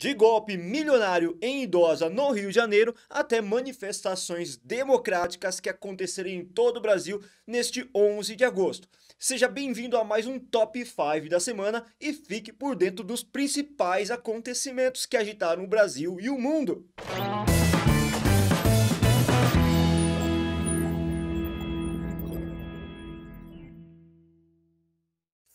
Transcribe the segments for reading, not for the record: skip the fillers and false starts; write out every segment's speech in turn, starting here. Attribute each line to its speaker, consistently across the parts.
Speaker 1: De golpe milionário em idosa no Rio de Janeiro até manifestações democráticas que aconteceram em todo o Brasil neste 11 de agosto. Seja bem-vindo a mais um Top 5 da semana e fique por dentro dos principais acontecimentos que agitaram o Brasil e o mundo.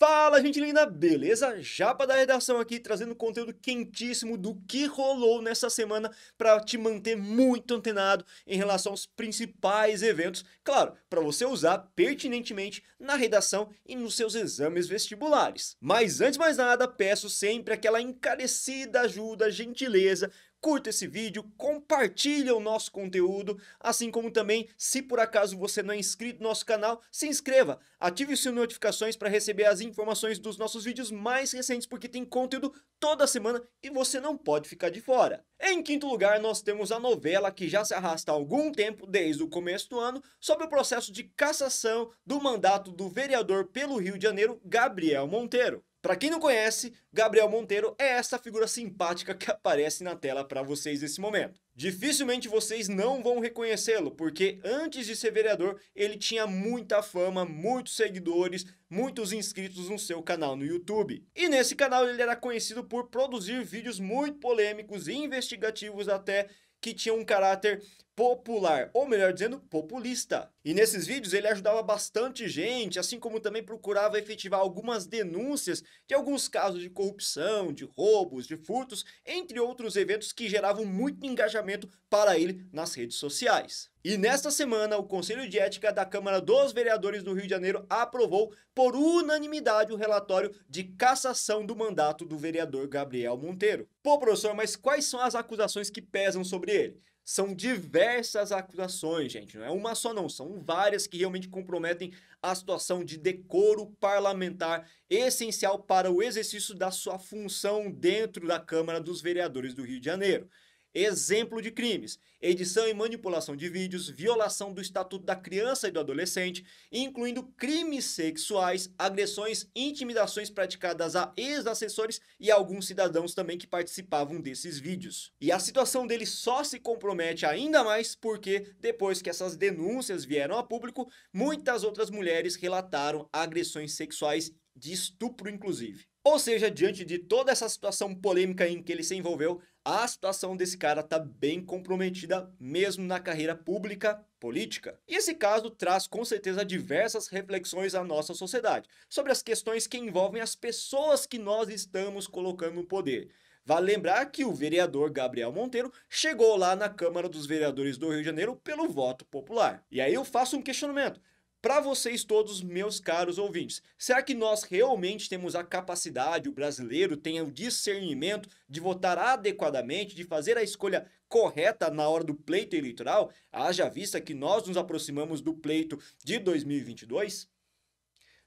Speaker 1: Fala, gente linda, beleza? Japa da redação aqui trazendo conteúdo quentíssimo do que rolou nessa semana para te manter muito antenado em relação aos principais eventos, claro, para você usar pertinentemente na redação e nos seus exames vestibulares. Mas antes de mais nada, peço sempre aquela encarecida ajuda, gentileza. Curta esse vídeo, compartilha o nosso conteúdo, assim como também, se por acaso você não é inscrito no nosso canal, se inscreva, ative o sininho de notificações para receber as informações dos nossos vídeos mais recentes, porque tem conteúdo toda semana e você não pode ficar de fora. Em quinto lugar, nós temos a novela que já se arrasta há algum tempo, desde o começo do ano, sobre o processo de cassação do mandato do vereador pelo Rio de Janeiro, Gabriel Monteiro. Para quem não conhece, Gabriel Monteiro é essa figura simpática que aparece na tela para vocês nesse momento. Dificilmente vocês não vão reconhecê-lo, porque antes de ser vereador, ele tinha muita fama, muitos seguidores, muitos inscritos no seu canal no YouTube. E nesse canal ele era conhecido por produzir vídeos muito polêmicos e investigativos até, que tinham um caráter popular, ou melhor dizendo, populista. E nesses vídeos ele ajudava bastante gente, assim como também procurava efetivar algumas denúncias de alguns casos de corrupção, de roubos, de furtos, entre outros eventos que geravam muito engajamento para ele nas redes sociais. E nesta semana, o Conselho de Ética da Câmara dos Vereadores do Rio de Janeiro aprovou por unanimidade o relatório de cassação do mandato do vereador Gabriel Monteiro. Pô, professor, mas quais são as acusações que pesam sobre ele? São diversas acusações, gente, não é uma só não, são várias que realmente comprometem a situação de decoro parlamentar essencial para o exercício da sua função dentro da Câmara dos Vereadores do Rio de Janeiro. Exemplo de crimes: edição e manipulação de vídeos, violação do Estatuto da Criança e do Adolescente, incluindo crimes sexuais, agressões e intimidações praticadas a ex-assessores e alguns cidadãos também que participavam desses vídeos. E a situação dele só se compromete ainda mais porque, depois que essas denúncias vieram a público, muitas outras mulheres relataram agressões sexuais, de estupro inclusive. Ou seja, diante de toda essa situação polêmica em que ele se envolveu, a situação desse cara tá bem comprometida mesmo na carreira pública política. E esse caso traz com certeza diversas reflexões à nossa sociedade, sobre as questões que envolvem as pessoas que nós estamos colocando no poder. Vale lembrar que o vereador Gabriel Monteiro chegou lá na Câmara dos Vereadores do Rio de Janeiro pelo voto popular. E aí eu faço um questionamento para vocês todos, meus caros ouvintes: será que nós realmente temos a capacidade, o brasileiro tem o discernimento de votar adequadamente, de fazer a escolha correta na hora do pleito eleitoral? Haja vista que nós nos aproximamos do pleito de 2022?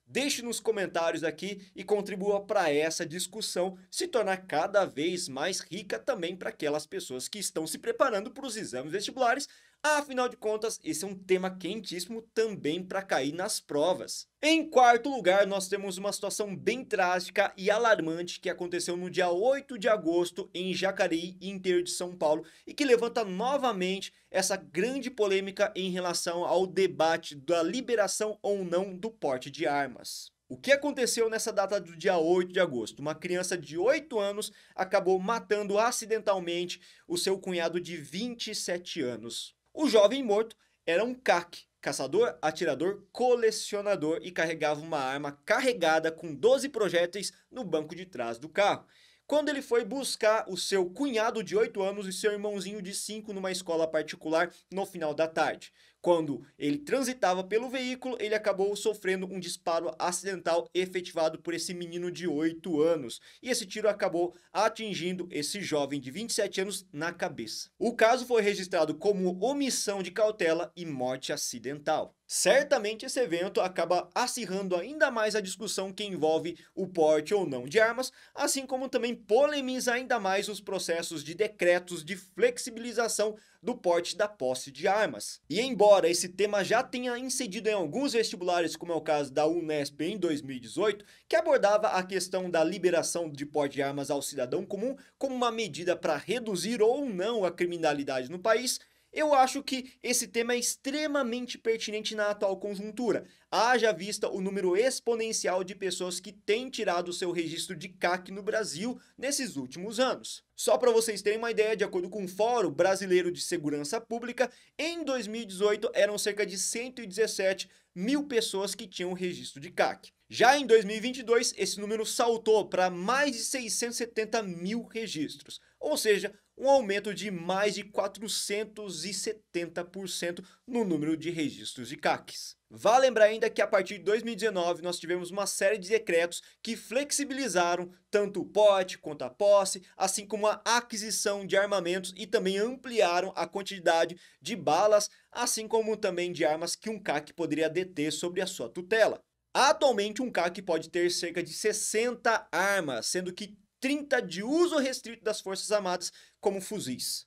Speaker 1: Deixe nos comentários aqui e contribua para essa discussão se tornar cada vez mais rica também para aquelas pessoas que estão se preparando para os exames vestibulares. Afinal de contas, esse é um tema quentíssimo também para cair nas provas. Em quarto lugar, nós temos uma situação bem trágica e alarmante que aconteceu no dia 8 de agosto em Jacareí, interior de São Paulo, e que levanta novamente essa grande polêmica em relação ao debate da liberação ou não do porte de armas. O que aconteceu nessa data do dia 8 de agosto? Uma criança de 8 anos acabou matando acidentalmente o seu cunhado de 27 anos. O jovem morto era um CAC, caçador, atirador, colecionador, e carregava uma arma carregada com 12 projéteis no banco de trás do carro, quando ele foi buscar o seu cunhado de 8 anos e seu irmãozinho de 5 numa escola particular no final da tarde. Quando ele transitava pelo veículo, ele acabou sofrendo um disparo acidental efetivado por esse menino de 8 anos. E esse tiro acabou atingindo esse jovem de 27 anos na cabeça. O caso foi registrado como omissão de cautela e morte acidental. Certamente esse evento acaba acirrando ainda mais a discussão que envolve o porte ou não de armas, assim como também polemiza ainda mais os processos de decretos de flexibilização do porte da posse de armas. E embora embora esse tema já tenha incidido em alguns vestibulares, como é o caso da Unesp em 2018, que abordava a questão da liberação de porte de armas ao cidadão comum como uma medida para reduzir ou não a criminalidade no país, eu acho que esse tema é extremamente pertinente na atual conjuntura, haja vista o número exponencial de pessoas que têm tirado o seu registro de CAC no Brasil nesses últimos anos. Só para vocês terem uma ideia, de acordo com o Fórum Brasileiro de Segurança Pública, em 2018 eram cerca de 117 mil pessoas que tinham registro de CAC. Já em 2022, esse número saltou para mais de 670 mil registros, ou seja, um aumento de mais de 470% no número de registros de CACs. Vale lembrar ainda que a partir de 2019 nós tivemos uma série de decretos que flexibilizaram tanto o porte quanto a posse, assim como a aquisição de armamentos e também ampliaram a quantidade de balas, assim como também de armas que um CAC poderia deter sobre a sua tutela. Atualmente, um CAC pode ter cerca de 60 armas, sendo que 30 de uso restrito das Forças Armadas, como fuzis.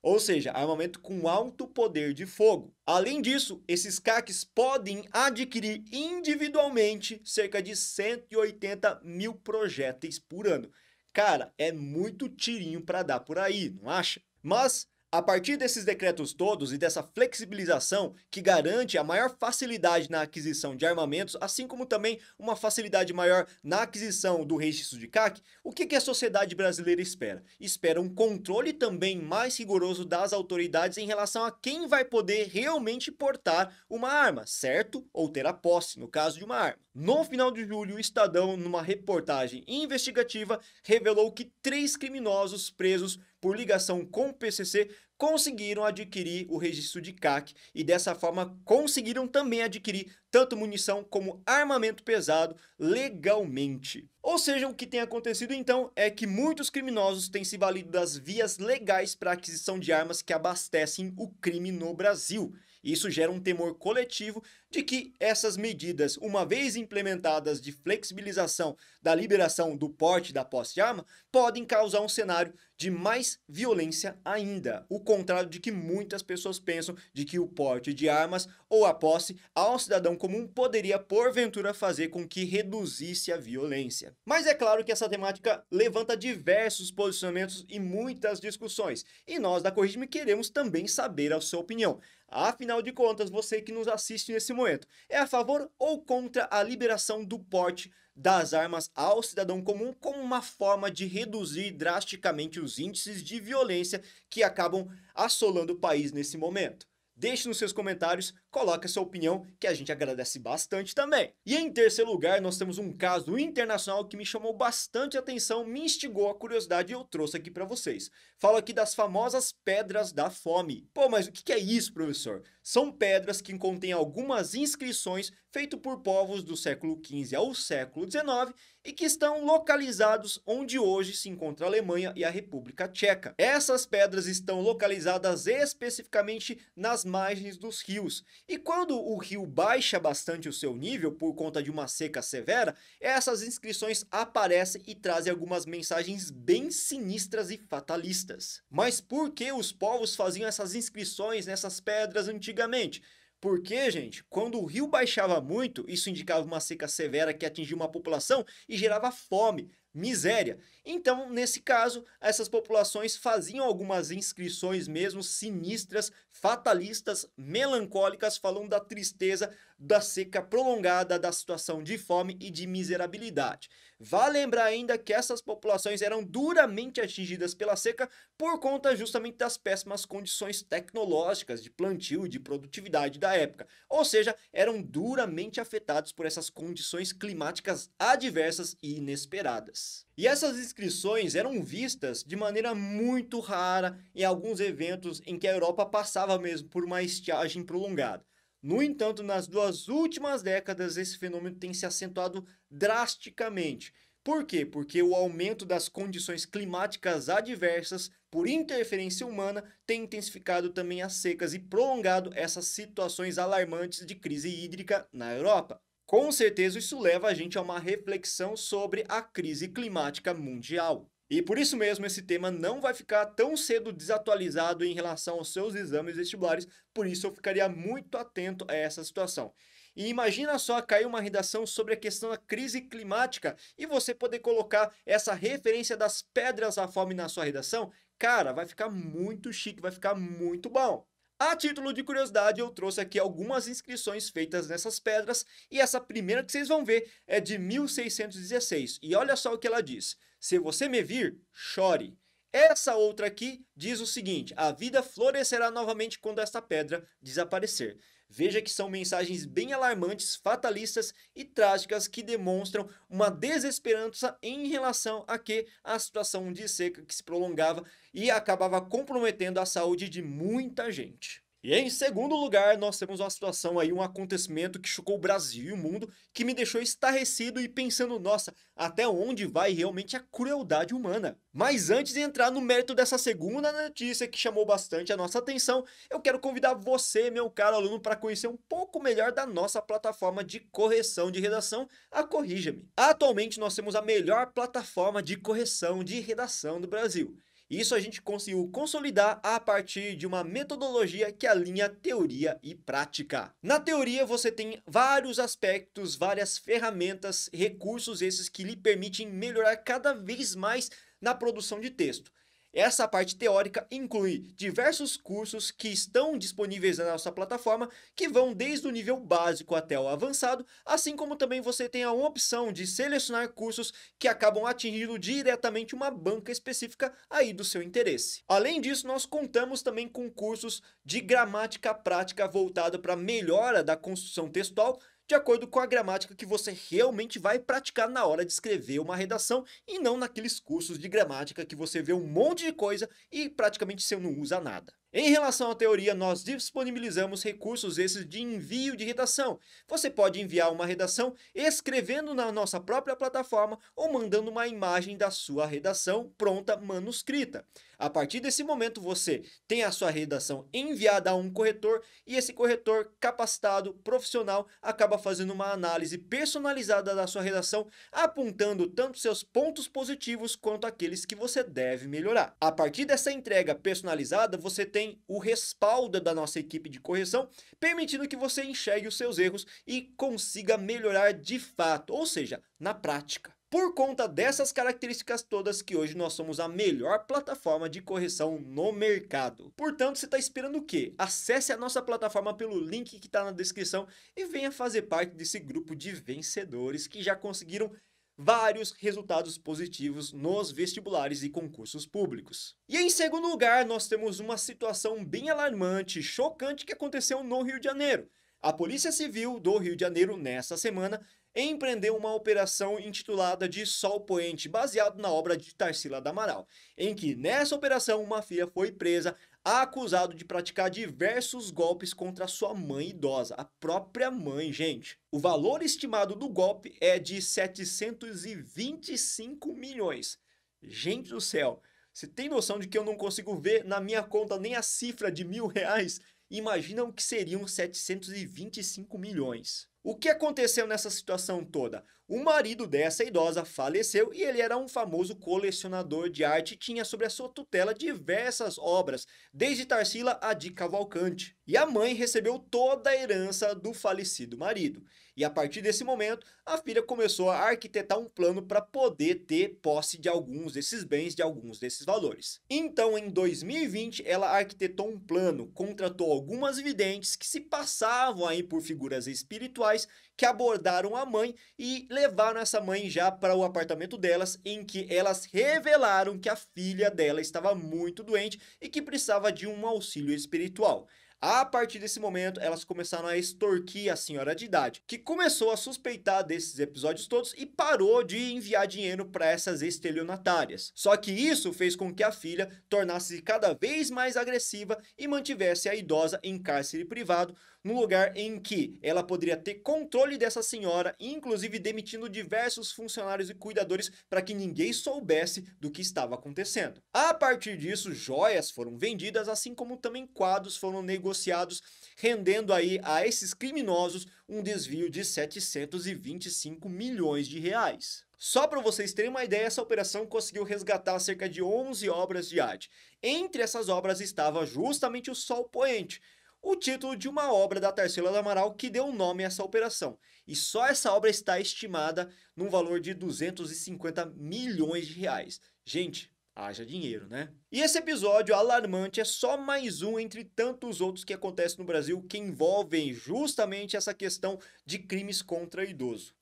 Speaker 1: Ou seja, armamento com alto poder de fogo. Além disso, esses CACs podem adquirir individualmente cerca de 180 mil projéteis por ano. Cara, é muito tirinho para dar por aí, não acha? Mas a partir desses decretos todos e dessa flexibilização que garante a maior facilidade na aquisição de armamentos, assim como também uma facilidade maior na aquisição do registro de CAC, o que a sociedade brasileira espera? Espera um controle também mais rigoroso das autoridades em relação a quem vai poder realmente portar uma arma, certo? Ou ter a posse, no caso de uma arma. No final de julho, o Estadão, numa reportagem investigativa, revelou que 3 criminosos presos por ligação com o PCC conseguiram adquirir o registro de CAC e dessa forma conseguiram também adquirir tanto munição como armamento pesado legalmente. Ou seja, o que tem acontecido então é que muitos criminosos têm se valido das vias legais para a aquisição de armas que abastecem o crime no Brasil. Isso gera um temor coletivo de que essas medidas, uma vez implementadas de flexibilização da liberação do porte da posse de arma, podem causar um cenário de mais violência ainda. O contrário de que muitas pessoas pensam de que o porte de armas ou a posse ao cidadão comum poderia porventura fazer com que reduzisse a violência. Mas é claro que essa temática levanta diversos posicionamentos e muitas discussões. E nós da Corrige-me queremos também saber a sua opinião. Afinal de contas, você que nos assiste nesse momento, é a favor ou contra a liberação do porte das armas ao cidadão comum como uma forma de reduzir drasticamente os índices de violência que acabam assolando o país nesse momento? Deixe nos seus comentários, coloque a sua opinião, que a gente agradece bastante também. E em terceiro lugar, nós temos um caso internacional que me chamou bastante atenção, me instigou a curiosidade e eu trouxe aqui para vocês. Falo aqui das famosas pedras da fome. Pô, mas o que é isso, professor? São pedras que contêm algumas inscrições feitas por povos do século XV ao século XIX e que estão localizados onde hoje se encontra a Alemanha e a República Tcheca. Essas pedras estão localizadas especificamente nas margens dos rios. E quando o rio baixa bastante o seu nível por conta de uma seca severa, essas inscrições aparecem e trazem algumas mensagens bem sinistras e fatalistas. Mas por que os povos faziam essas inscrições nessas pedras antigamente? Porque, gente, quando o rio baixava muito, isso indicava uma seca severa que atingia uma população e gerava fome, miséria. Então, nesse caso, essas populações faziam algumas inscrições mesmo sinistras, fatalistas, melancólicas, falando da tristeza, da seca prolongada, da situação de fome e de miserabilidade. Vale lembrar ainda que essas populações eram duramente atingidas pela seca por conta justamente das péssimas condições tecnológicas de plantio e de produtividade da época. Ou seja, eram duramente afetados por essas condições climáticas adversas e inesperadas. E essas inscrições eram vistas de maneira muito rara em alguns eventos em que a Europa passava mesmo por uma estiagem prolongada. No entanto, nas 2 últimas décadas, esse fenômeno tem se acentuado drasticamente. Por quê? Porque o aumento das condições climáticas adversas por interferência humana tem intensificado também as secas e prolongado essas situações alarmantes de crise hídrica na Europa. Com certeza isso leva a gente a uma reflexão sobre a crise climática mundial. E por isso mesmo esse tema não vai ficar tão cedo desatualizado em relação aos seus exames vestibulares, por isso eu ficaria muito atento a essa situação. E imagina só cair uma redação sobre a questão da crise climática e você poder colocar essa referência das pedras da fome na sua redação, cara, vai ficar muito chique, vai ficar muito bom. A título de curiosidade, eu trouxe aqui algumas inscrições feitas nessas pedras e essa primeira que vocês vão ver é de 1616. E olha só o que ela diz: se você me vir, chore. Essa outra aqui diz o seguinte: a vida florescerá novamente quando esta pedra desaparecer. Veja que são mensagens bem alarmantes, fatalistas e trágicas que demonstram uma desesperança em relação a que a situação de seca que se prolongava e acabava comprometendo a saúde de muita gente. E em segundo lugar, nós temos uma situação aí, um acontecimento que chocou o Brasil e o mundo, que me deixou estarrecido e pensando, nossa, até onde vai realmente a crueldade humana? Mas antes de entrar no mérito dessa segunda notícia que chamou bastante a nossa atenção, eu quero convidar você, meu caro aluno, para conhecer um pouco melhor da nossa plataforma de correção de redação, a Corrija-me. Atualmente nós temos a melhor plataforma de correção de redação do Brasil. Isso a gente conseguiu consolidar a partir de uma metodologia que alinha teoria e prática. Na teoria você tem vários aspectos, várias ferramentas, recursos esses que lhe permitem melhorar cada vez mais na produção de texto. Essa parte teórica inclui diversos cursos que estão disponíveis na nossa plataforma, que vão desde o nível básico até o avançado, assim como também você tem a opção de selecionar cursos que acabam atingindo diretamente uma banca específica aí do seu interesse. Além disso, nós contamos também com cursos de gramática prática voltado para melhora da construção textual, de acordo com a gramática que você realmente vai praticar na hora de escrever uma redação e não naqueles cursos de gramática que você vê um monte de coisa e praticamente você não usa nada. Em relação à teoria, nós disponibilizamos recursos esses de envio de redação. Você pode enviar uma redação escrevendo na nossa própria plataforma ou mandando uma imagem da sua redação pronta manuscrita. A partir desse momento, você tem a sua redação enviada a um corretor e esse corretor capacitado, profissional, acaba fazendo uma análise personalizada da sua redação, apontando tanto seus pontos positivos quanto aqueles que você deve melhorar. A partir dessa entrega personalizada, você tem o respaldo da nossa equipe de correção, permitindo que você enxergue os seus erros e consiga melhorar de fato, ou seja, na prática. Por conta dessas características todas que hoje nós somos a melhor plataforma de correção no mercado. Portanto, você está esperando o quê? Acesse a nossa plataforma pelo link que está na descrição e venha fazer parte desse grupo de vencedores que já conseguiram vários resultados positivos nos vestibulares e concursos públicos. E em segundo lugar, nós temos uma situação bem alarmante, chocante que aconteceu no Rio de Janeiro. A Polícia Civil do Rio de Janeiro, nessa semana, empreendeu uma operação intitulada de Sol Poente, baseado na obra de Tarsila do Amaral, em que nessa operação uma filha foi presa, acusado de praticar diversos golpes contra sua mãe idosa, a própria mãe, gente. O valor estimado do golpe é de 725 milhões. Gente do céu, você tem noção de que eu não consigo ver na minha conta nem a cifra de R$ 1.000? Imagina o que seriam 725 milhões. O que aconteceu nessa situação toda? O marido dessa idosa faleceu e ele era um famoso colecionador de arte e tinha sob a sua tutela diversas obras, desde Tarsila a de Cavalcante. E a mãe recebeu toda a herança do falecido marido. E a partir desse momento, a filha começou a arquitetar um plano para poder ter posse de alguns desses bens, de alguns desses valores. Então, em 2020, ela arquitetou um plano, contratou algumas videntes que se passavam aí por figuras espirituais que abordaram a mãe e levaram essa mãe já para o apartamento delas, em que elas revelaram que a filha dela estava muito doente e que precisava de um auxílio espiritual. A partir desse momento, elas começaram a extorquir a senhora de idade, que começou a suspeitar desses episódios todos e parou de enviar dinheiro para essas estelionatárias. Só que isso fez com que a filha tornasse cada vez mais agressiva e mantivesse a idosa em cárcere privado, num lugar em que ela poderia ter controle dessa senhora, inclusive demitindo diversos funcionários e cuidadores para que ninguém soubesse do que estava acontecendo. A partir disso, joias foram vendidas, assim como também quadros foram negociados, rendendo aí a esses criminosos um desvio de 725 milhões de reais. Só para vocês terem uma ideia, essa operação conseguiu resgatar cerca de 11 obras de arte. Entre essas obras estava justamente o Sol Poente, o título de uma obra da Tarsila do Amaral que deu nome a essa operação. E só essa obra está estimada num valor de 250 milhões de reais. Gente, haja dinheiro, né? E esse episódio alarmante é só mais um entre tantos outros que acontecem no Brasil que envolvem justamente essa questão de crimes contra idoso.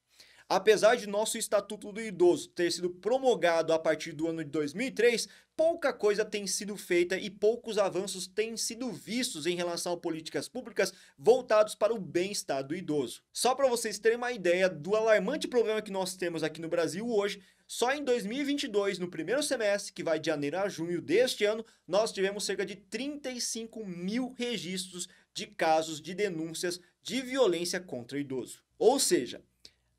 Speaker 1: Apesar de nosso Estatuto do Idoso ter sido promulgado a partir do ano de 2003, pouca coisa tem sido feita e poucos avanços têm sido vistos em relação a políticas públicas voltados para o bem-estar do idoso. Só para vocês terem uma ideia do alarmante problema que nós temos aqui no Brasil hoje, só em 2022, no primeiro semestre, que vai de janeiro a junho deste ano, nós tivemos cerca de 35 mil registros de casos de denúncias de violência contra o idoso. Ou seja,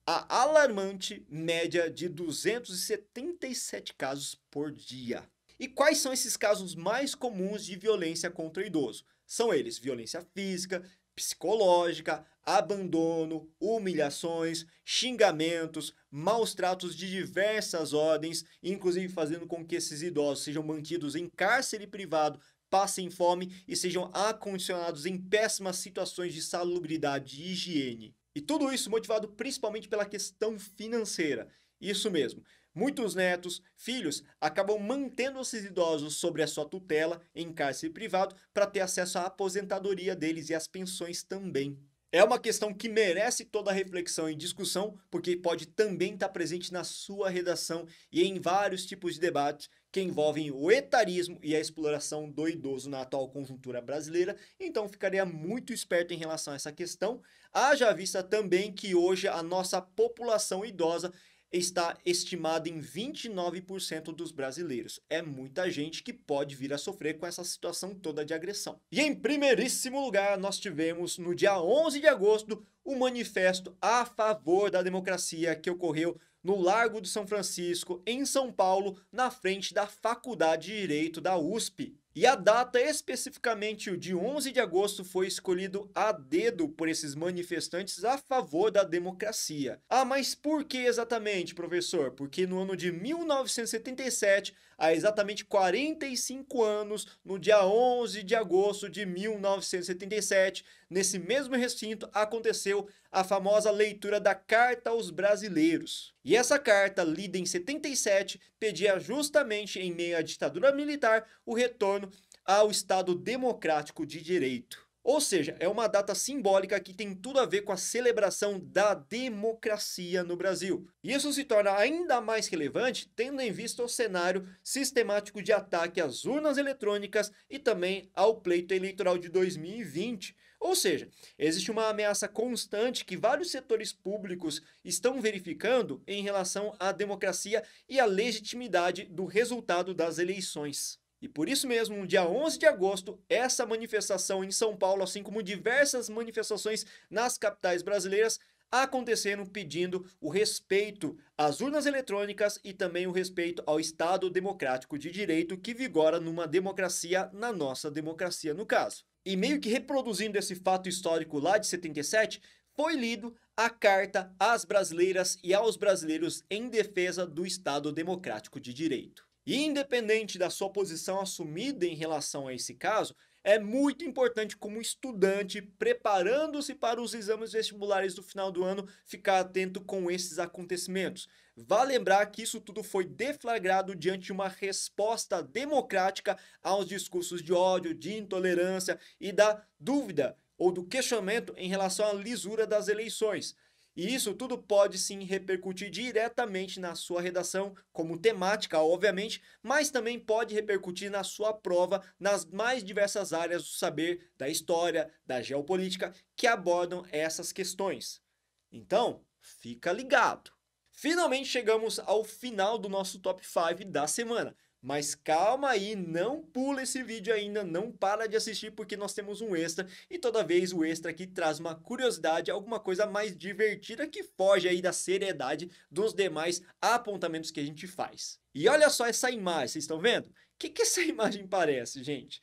Speaker 1: a alarmante média de 277 casos por dia. E quais são esses casos mais comuns de violência contra o idoso? São eles: violência física, psicológica, abandono, humilhações, xingamentos, maus tratos de diversas ordens, inclusive fazendo com que esses idosos sejam mantidos em cárcere privado, passem fome e sejam acondicionados em péssimas situações de salubridade e higiene. E tudo isso motivado principalmente pela questão financeira. Isso mesmo. Muitos netos, filhos, acabam mantendo esses idosos sobre a sua tutela em cárcere privado para ter acesso à aposentadoria deles e às pensões também. É uma questão que merece toda a reflexão e discussão, porque pode também estar presente na sua redação e em vários tipos de debates que envolvem o etarismo e a exploração do idoso na atual conjuntura brasileira. Então ficaria muito esperto em relação a essa questão. Haja vista também que hoje a nossa população idosa está estimada em 29% dos brasileiros. É muita gente que pode vir a sofrer com essa situação toda de agressão. E em primeiríssimo lugar, nós tivemos no dia 11 de agosto o manifesto a favor da democracia que ocorreu no Largo de São Francisco, em São Paulo, na frente da Faculdade de Direito da USP. E a data, especificamente o de 11 de agosto, foi escolhido a dedo por esses manifestantes a favor da democracia. Ah, mas por que exatamente, professor? Porque no ano de 1977, há exatamente 45 anos, no dia 11 de agosto de 1977, nesse mesmo recinto, aconteceu a famosa leitura da Carta aos Brasileiros. E essa carta, lida em 77, pedia justamente, em meio à ditadura militar, o retorno ao Estado democrático de direito. Ou seja, é uma data simbólica que tem tudo a ver com a celebração da democracia no Brasil. E isso se torna ainda mais relevante tendo em vista o cenário sistemático de ataque às urnas eletrônicas e também ao pleito eleitoral de 2020. Ou seja, existe uma ameaça constante que vários setores públicos estão verificando em relação à democracia e à legitimidade do resultado das eleições. E por isso mesmo, no dia 11 de agosto, essa manifestação em São Paulo, assim como diversas manifestações nas capitais brasileiras, aconteceram pedindo o respeito às urnas eletrônicas e também o respeito ao Estado democrático de direito que vigora numa democracia, na nossa democracia no caso. E meio que reproduzindo esse fato histórico lá de 77, foi lido a Carta às Brasileiras e aos Brasileiros em defesa do Estado democrático de direito. E independente da sua posição assumida em relação a esse caso, é muito importante como estudante, preparando-se para os exames vestibulares do final do ano, ficar atento com esses acontecimentos. Vale lembrar que isso tudo foi deflagrado diante de uma resposta democrática aos discursos de ódio, de intolerância e da dúvida ou do questionamento em relação à lisura das eleições. E isso tudo pode sim repercutir diretamente na sua redação, como temática, obviamente, mas também pode repercutir na sua prova nas mais diversas áreas do saber, da história, da geopolítica, que abordam essas questões. Então, fica ligado! Finalmente chegamos ao final do nosso Top 5 da semana. Mas calma aí, não pula esse vídeo ainda, não para de assistir porque nós temos um extra e toda vez o extra aqui traz uma curiosidade, alguma coisa mais divertida que foge aí da seriedade dos demais apontamentos que a gente faz. E olha só essa imagem, vocês estão vendo? O que essa imagem parece, gente?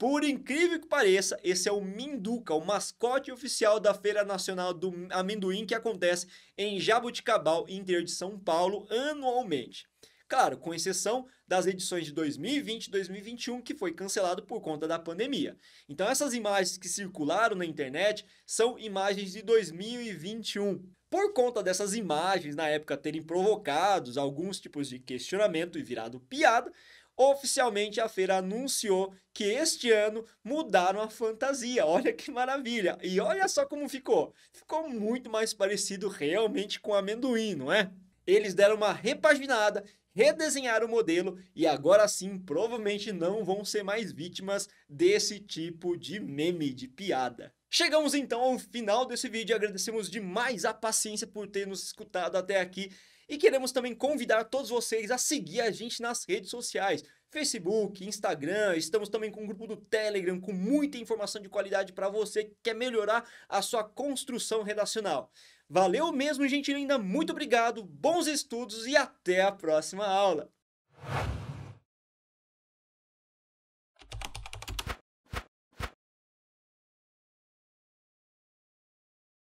Speaker 1: Por incrível que pareça, esse é o Minduca, o mascote oficial da Feira Nacional do Amendoim que acontece em Jaboticabal, interior de São Paulo, anualmente. Claro, com exceção das edições de 2020 e 2021, que foi cancelado por conta da pandemia. Então essas imagens que circularam na internet são imagens de 2021. Por conta dessas imagens na época terem provocado alguns tipos de questionamento e virado piada, oficialmente a feira anunciou que este ano mudaram a fantasia. Olha que maravilha! E olha só como ficou. Ficou muito mais parecido realmente com amendoim, não é? Eles deram uma repaginada, redesenharam o modelo e agora sim provavelmente não vão ser mais vítimas desse tipo de meme, de piada. Chegamos então ao final desse vídeo, agradecemos demais a paciência por ter nos escutado até aqui e queremos também convidar todos vocês a seguir a gente nas redes sociais, Facebook, Instagram, estamos também com um grupo do Telegram com muita informação de qualidade para você que quer melhorar a sua construção redacional. Valeu mesmo, gente linda, muito obrigado, bons estudos e até a próxima aula!